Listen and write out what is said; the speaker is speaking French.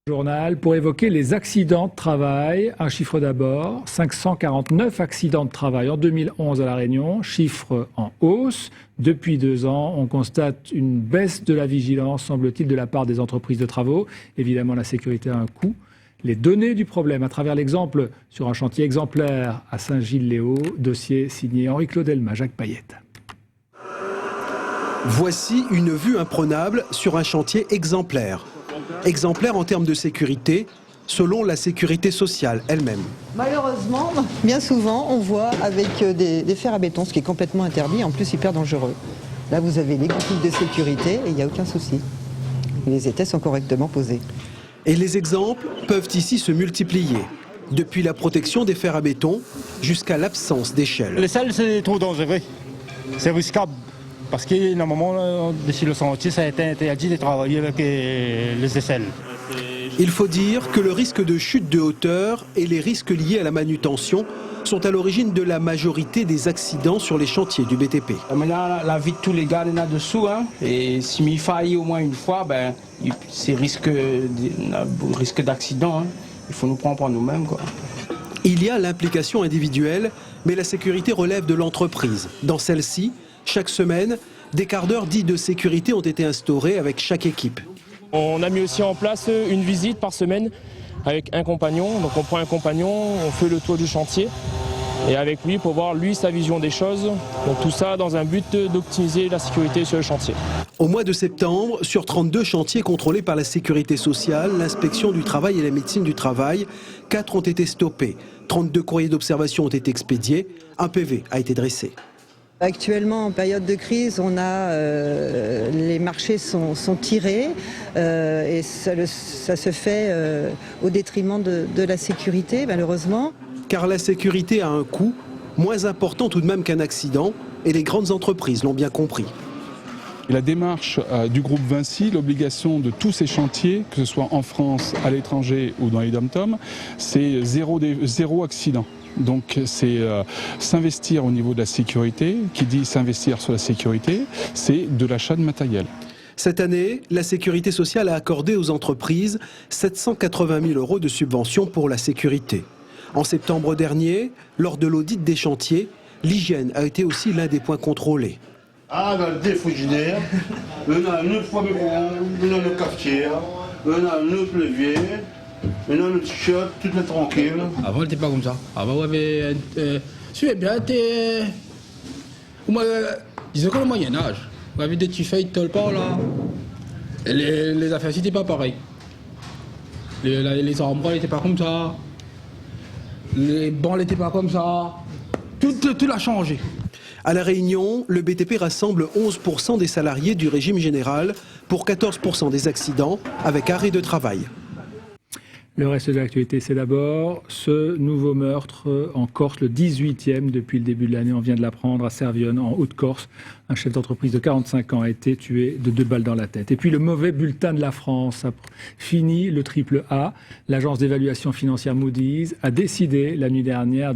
Journal pour évoquer les accidents de travail. Un chiffre d'abord, 549 accidents de travail en 2011 à La Réunion, chiffre en hausse. Depuis 2 ans, on constate une baisse de la vigilance, semble-t-il, de la part des entreprises de travaux. Évidemment, la sécurité a un coût. Les données du problème à travers l'exemple sur un chantier exemplaire à Saint-Gilles-Léo, dossier signé Henri-Claude Elma, Jacques Payette. Voici une vue imprenable sur un chantier exemplaire. Exemplaire en termes de sécurité, selon la sécurité sociale elle-même. Malheureusement, bien souvent, on voit avec des fers à béton, ce qui est complètement interdit, en plus hyper dangereux. Là, vous avez les goupilles de sécurité et il n'y a aucun souci. Les étais sont correctement posés. Et les exemples peuvent ici se multiplier. Depuis la protection des fers à béton jusqu'à l'absence d'échelle. Les selles, c'est trop dangereux. C'est risquable. Parce que normalement, dessus le sentier, ça a été interdit de travailler avec les aisselles. Il faut dire que le risque de chute de hauteur et les risques liés à la manutention sont à l'origine de la majorité des accidents sur les chantiers du BTP. Maintenant, la vie de tous les gars est là-dessous. Et s'il il faillit au moins une fois, c'est risque d'accident. Il faut nous prendre pour nous-mêmes, quoi. Il y a l'implication individuelle, mais la sécurité relève de l'entreprise. Dans celle-ci, chaque semaine, des quarts d'heure dits de sécurité ont été instaurés avec chaque équipe. On a mis aussi en place une visite par semaine avec un compagnon. Donc on prend un compagnon, on fait le tour du chantier et avec lui pour voir lui sa vision des choses. Donc tout ça dans un but d'optimiser la sécurité sur le chantier. Au mois de septembre, sur 32 chantiers contrôlés par la sécurité sociale, l'inspection du travail et la médecine du travail, 4 ont été stoppés. 32 courriers d'observation ont été expédiés. Un PV a été dressé. Actuellement, en période de crise, les marchés sont tirés et ça se fait au détriment de la sécurité, malheureusement. Car la sécurité a un coût, moins important tout de même qu'un accident, et les grandes entreprises l'ont bien compris. La démarche du groupe Vinci, l'obligation de tous ces chantiers, que ce soit en France, à l'étranger ou dans les dom-toms, c'est zéro accident. Donc c'est s'investir au niveau de la sécurité. Qui dit s'investir sur la sécurité, c'est de l'achat de matériel. Cette année, la sécurité sociale a accordé aux entreprises 780 000 € de subventions pour la sécurité. En septembre dernier, lors de l'audit des chantiers, l'hygiène a été aussi l'un des points contrôlés. Ah, dans le défrigidaire, on a un autre foie on a le cafetière, on a un autre levier. Maintenant, le t-shirt, tout est tranquille. Avant, il n'était pas comme ça. Avant, on avait. Tu es bien, disons que le Moyen-Âge. On avait des petits feuilles de pas là. Et les affaires, c'était pas pareil. Les arbres n'étaient pas comme ça. Les bancs n'étaient pas comme ça. Tout a changé. À La Réunion, le BTP rassemble 11% des salariés du régime général pour 14% des accidents avec arrêt de travail. Le reste de l'actualité, c'est d'abord ce nouveau meurtre en Corse, le 18e depuis le début de l'année. On vient de l'apprendre à Servionne, en Haute-Corse. Un chef d'entreprise de 45 ans a été tué de 2 balles dans la tête. Et puis le mauvais bulletin de la France a fini le triple A. L'agence d'évaluation financière Moody's a décidé la nuit dernière